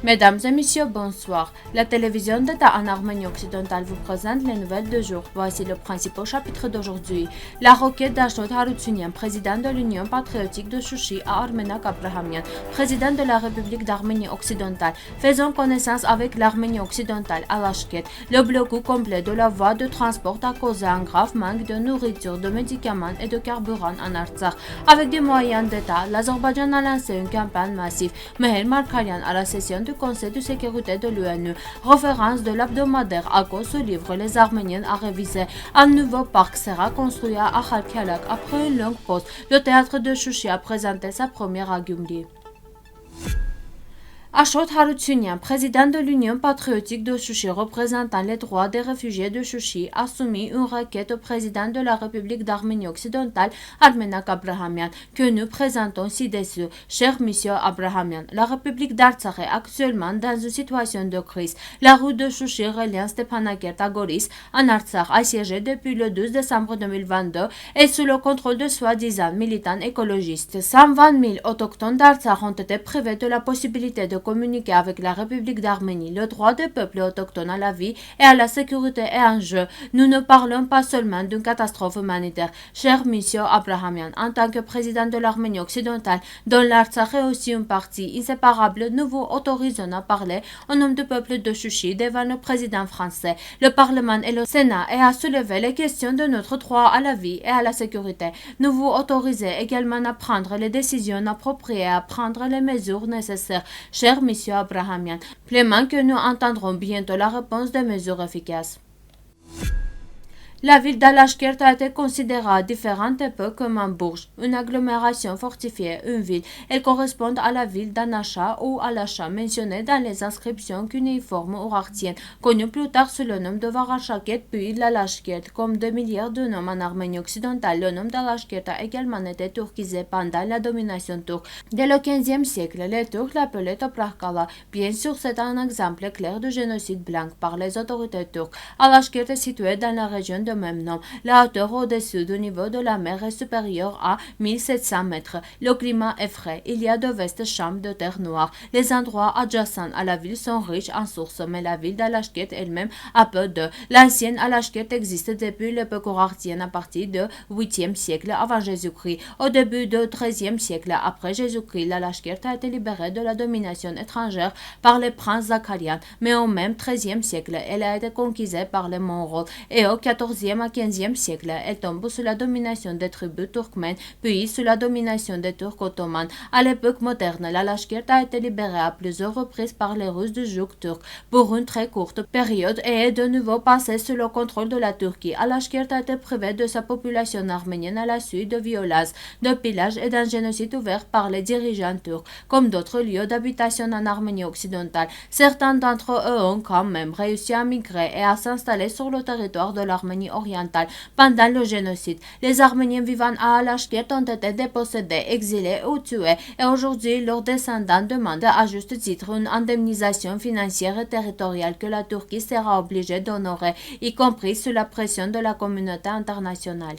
Mesdames et messieurs, bonsoir. La télévision d'État en Arménie occidentale vous présente les nouvelles de jour. Voici le principal chapitre d'aujourd'hui. La requête d'Ashot Haroutsounian, président de l'Union patriotique de Chouchi, à Armenak Abrahamian, président de la République d'Arménie occidentale. Faisons connaissance avec l'Arménie occidentale à Lashket. Le blocus complet de la voie de transport a causé un grave manque de nourriture, de médicaments et de carburant en Artsakh. Avec des moyens d'État, l'Azerbaïdjan a lancé une campagne massive. Meher Markarian à la session du Conseil de sécurité de l'ONU. Référence de l'hebdomadaire ACO se livre les Arméniens à réviser. Un nouveau parc sera construit à Kharkialak après une longue pause. Le théâtre de Chouchi a présenté sa première à Gyumri. Ashot Haroutsounian, président de l'Union patriotique de Chouchi représentant les droits des réfugiés de Chouchi, a soumis une requête au président de la République d'Arménie occidentale, Armenak Abrahamian, que nous présentons ci-dessus. Cher monsieur Abrahamian, la République d'Artsakh est actuellement dans une situation de crise. La route de Chouchi reliant Stepanakert à Goris, en Artsakh, assiégée depuis le 12 décembre 2022, est sous le contrôle de soi-disant militants écologistes. 120 000 autochtones d'Artsakh ont été privés de la possibilité de communiquer avec la République d'Arménie. Le droit des peuples autochtones à la vie et à la sécurité est en jeu. Nous ne parlons pas seulement d'une catastrophe humanitaire. Cher monsieur Abrahamian, en tant que président de l'Arménie occidentale, dont l'Artsakh est aussi une partie inséparable, nous vous autorisons à parler au nom du peuple de Chouchi devant le président français, le Parlement et le Sénat et à soulever les questions de notre droit à la vie et à la sécurité. Nous vous autorisons également à prendre les décisions appropriées et à prendre les mesures nécessaires. Cher monsieur Abrahamian, pleinement que nous entendrons bientôt la réponse des mesures efficaces. La ville d'Alashkert a été considérée à différentes époques comme un bourg, une agglomération fortifiée, une ville. Elle correspond à la ville d'Anacha ou Alasha, mentionnée dans les inscriptions cunéiformes ourartiennes, connue plus tard sous le nom de Varashaket puis l'Alashkert. Comme 2 milliards de noms en Arménie occidentale, le nom d'Alashkert a également été turquisé pendant la domination turque. Dès le XVe siècle, les Turcs l'appelaient Toprakala. Bien sûr, c'est un exemple clair de génocide blanc par les autorités turques. Alashkert est situé dans la région de même nom. La hauteur au-dessus du niveau de la mer est supérieure à 1700 mètres. Le climat est frais. Il y a de vastes champs de terre noire. Les endroits adjacents à la ville sont riches en sources, mais la ville d'Alashkert elle-même a peu d'eau. L'ancienne Alashkert existe depuis l'époque ourartienne à partir du 8e siècle avant Jésus-Christ. Au début du 13e siècle après Jésus-Christ, l'Alashkert a été libérée de la domination étrangère par les princes Zakharian, mais au même 13e siècle, elle a été conquise par les Mongols et au 14e à 15e siècle, elle tombe sous la domination des tribus turkmènes, puis sous la domination des Turcs ottomans. À l'époque moderne, l'Alashkert a été libérée à plusieurs reprises par les Russes du joug turc pour une très courte période et est de nouveau passée sous le contrôle de la Turquie. Alashkert a été privée de sa population arménienne à la suite de violences, de pillages et d'un génocide ouvert par les dirigeants turcs. Comme d'autres lieux d'habitation en Arménie occidentale, certains d'entre eux ont quand même réussi à migrer et à s'installer sur le territoire de l'Arménie orientale pendant le génocide. Les Arméniens vivant à Alashkert ont été dépossédés, exilés ou tués et aujourd'hui leurs descendants demandent à juste titre une indemnisation financière et territoriale que la Turquie sera obligée d'honorer, y compris sous la pression de la communauté internationale.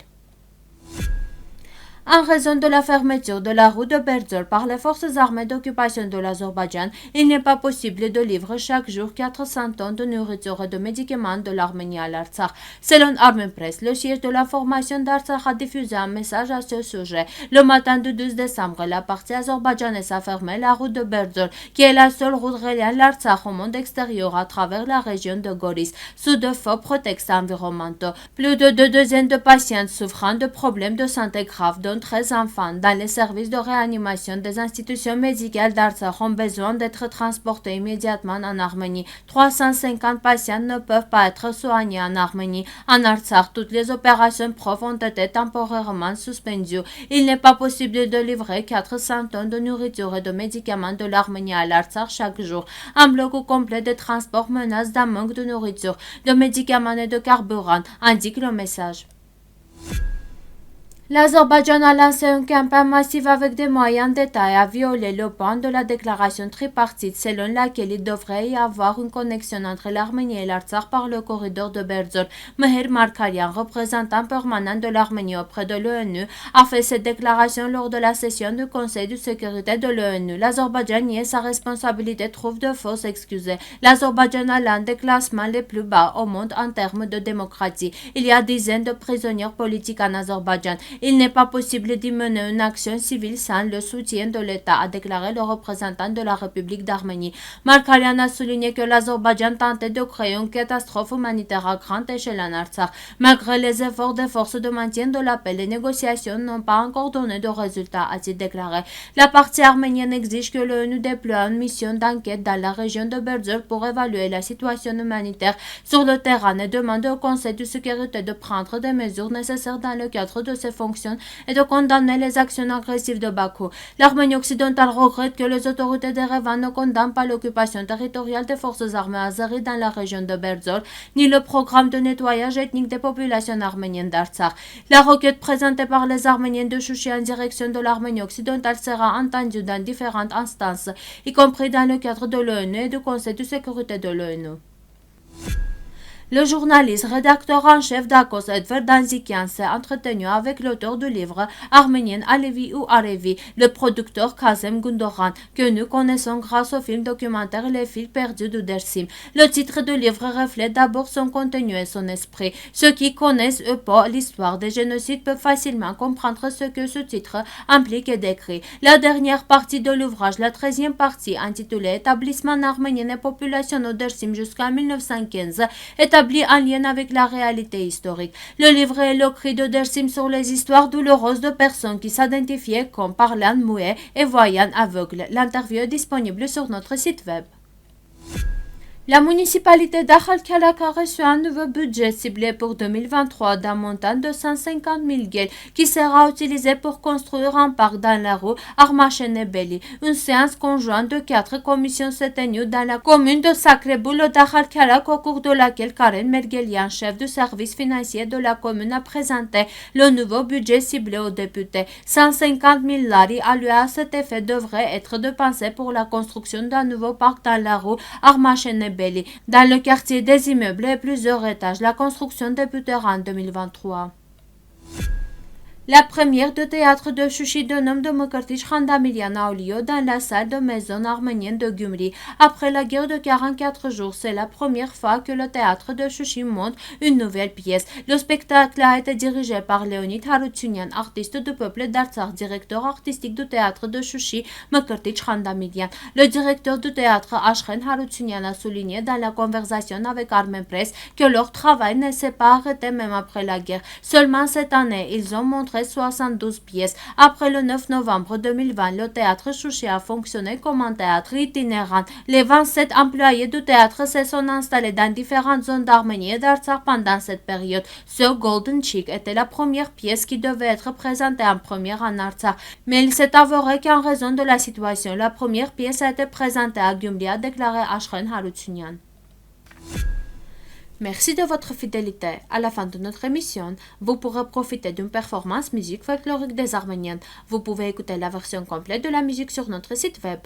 En raison de la fermeture de la route de Berdzor par les forces armées d'occupation de l'Azerbaïdjan, il n'est pas possible de livrer chaque jour 400 tonnes de nourriture et de médicaments de l'Arménie à l'Artsakh. Selon Armen Press, le siège de la formation d'Artsakh a diffusé un message à ce sujet. Le matin du 12 décembre, la partie azerbaïdjanaise a fermé la route de Berdzor, qui est la seule route reliant l'Artsakh au monde extérieur à travers la région de Goris, sous de faux prétextes environnementaux. Plus de 2 dizaines de patients souffrant de problèmes de santé graves, dont 13 enfants dans les services de réanimation des institutions médicales d'Artsakh ont besoin d'être transportés immédiatement en Arménie. 350 patients ne peuvent pas être soignés en Arménie. En Artsakh, toutes les opérations prof ont été temporairement suspendues. Il n'est pas possible de livrer 400 tonnes de nourriture et de médicaments de l'Arménie à l'Artsakh chaque jour. Un bloc complet de transport menace d'un manque de nourriture, de médicaments et de carburant, indique le message. L'Azerbaïdjan a lancé une campagne massive avec des moyens d'État et a violé le point de la déclaration tripartite selon laquelle il devrait y avoir une connexion entre l'Arménie et l'Artsakh par le corridor de Berzor. Meher Markarian, représentant permanent de l'Arménie auprès de l'ONU, a fait cette déclaration lors de la session du Conseil de sécurité de l'ONU. L'Azerbaïdjan nie sa responsabilité, trouve de fausses excuses. L'Azerbaïdjan a l'un des classements les plus bas au monde en termes de démocratie. Il y a dizaines de prisonniers politiques en Azerbaïdjan. Il n'est pas possible d'y mener une action civile sans le soutien de l'État, a déclaré le représentant de la République d'Arménie. Markarian a souligné que l'Azerbaïdjan tentait de créer une catastrophe humanitaire à grande échelle en Artsakh. Malgré les efforts des forces de maintien de la paix, les négociations n'ont pas encore donné de résultats, a-t-il déclaré. La partie arménienne exige que l'ONU déploie une mission d'enquête dans la région de Berzor pour évaluer la situation humanitaire sur le terrain et demande au Conseil de sécurité de prendre des mesures nécessaires dans le cadre de ses fonctions et de condamner les actions agressives de Bakou. L'Arménie occidentale regrette que les autorités d'Erevan ne condamnent pas l'occupation territoriale des forces armées azéries dans la région de Berzor, ni le programme de nettoyage ethnique des populations arméniennes d'Artsakh. La requête présentée par les Arméniens de Chouchi en direction de l'Arménie occidentale sera entendue dans différentes instances, y compris dans le cadre de l'ONU et du Conseil de sécurité de l'ONU. Le journaliste rédacteur en chef d'Akos, Edvard Danzikian, s'est entretenu avec l'auteur du livre arménien Alevi ou Arevi, le producteur Kazem Gundogan, que nous connaissons grâce au film documentaire Les fils perdus de Dersim. Le titre du livre reflète d'abord son contenu et son esprit. Ceux qui connaissent pas l'histoire des génocides peuvent facilement comprendre ce que ce titre implique et décrit. La dernière partie de l'ouvrage, la 13e partie, intitulée Établissement arménien et population de Dersim jusqu'en 1915, établi en lien avec la réalité historique. Le livre est le cri de Dersim sur les histoires douloureuses de personnes qui s'identifiaient comme parlant muet et voyant aveugle. L'interview est disponible sur notre site web. La municipalité d'Akhalkalak a reçu un nouveau budget ciblé pour 2023 d'un montant de 150 000 guel qui sera utilisé pour construire un parc dans la rue Armachenebeli. Une séance conjointe de 4 commissions s'est tenue dans la commune de Sacré-Boulo d'Akhalkalak au cours de laquelle Karen Mergelian, chef du service financier de la commune, a présenté le nouveau budget ciblé aux députés. 150 000 lari alloués à cet effet devraient être dépensés pour la construction d'un nouveau parc dans la rue Armachenebeli, dans le quartier des immeubles et plusieurs étages. La construction débutera en 2023. La première de théâtre de Chouchi de nom de Mokırtış Khandamilian a eu lieu dans la salle de maison arménienne de Gümri. Après la guerre de 44 jours, c'est la première fois que le théâtre de Chouchi monte une nouvelle pièce. Le spectacle a été dirigé par Leonid Harutyunyan, artiste du peuple d'Artsakh, directeur artistique du théâtre de Chouchi, Mokırtış Khandamilian. Le directeur du théâtre, Ashkhen Harutyunyan, a souligné dans la conversation avec Armen Press que leur travail ne s'est pas arrêté même après la guerre. Seulement cette année, ils ont montré 72 pièces. Après le 9 novembre 2020, le théâtre Chouchi a fonctionné comme un théâtre itinérant. Les 27 employés du théâtre se sont installés dans différentes zones d'Arménie et d'Artsakh pendant cette période. Ce Golden Chick était la première pièce qui devait être présentée en première en Artsakh, mais il s'est avéré qu'en raison de la situation, la première pièce a été présentée à Gümri, a déclaré Ashkhen Harutyunyan. Merci de votre fidélité. À la fin de notre émission, vous pourrez profiter d'une performance musique folklorique des Arméniens. Vous pouvez écouter la version complète de la musique sur notre site web.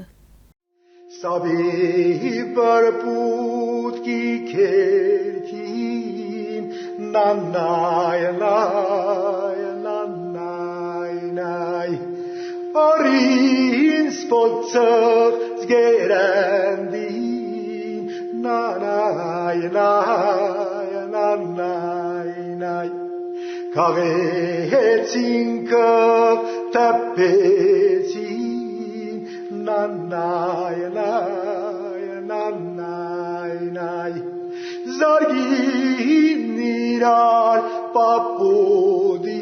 Քաղեցինք տպեցին նայ զարգին իրար պապուդի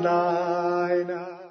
նայ